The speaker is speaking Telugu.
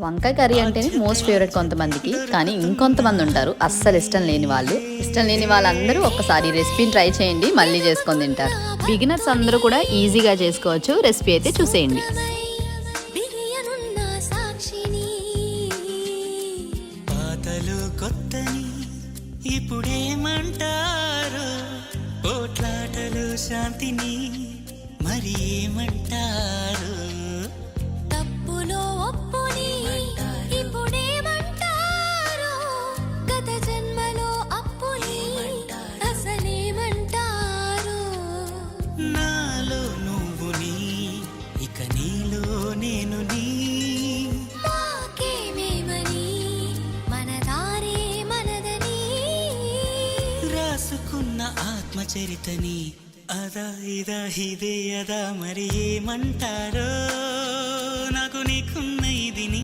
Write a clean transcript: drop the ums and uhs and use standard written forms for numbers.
వంకాయ కర్రీ అంటేనే మోస్ట్ ఫేవరెట్ కొంతమందికి, కానీ ఇంకొంతమంది ఉంటారు అస్సలు ఇష్టం లేని వాళ్ళు. ఇష్టం లేని వాళ్ళందరూ ఒక్కసారి రెసిపీని ట్రై చేయండి, మళ్ళీ చేసుకొని తింటారు. బిగినర్స్ అందరూ కూడా ఈజీగా చేసుకోవచ్చు. రెసిపీ అయితే చూసేయండి. పాతలు కొత్తని ఇప్పుడేమంటారు, పోట్లాటలు శాంతిని మరి ఏమంటారు, తప్పులో ఒప్పుని ఇప్పుడేమంటారు, గత జన్మలో అప్పుని అసలేమంటారు. నాలో నువ్వు నీ, ఇక నీలో నేను నీ, మాకేమేమని మన దారే మనదని రాసుకున్న ఆత్మచరితని అదా ఇదా ఇదే అదా మరి ఏమంటారో, నాకు నీకు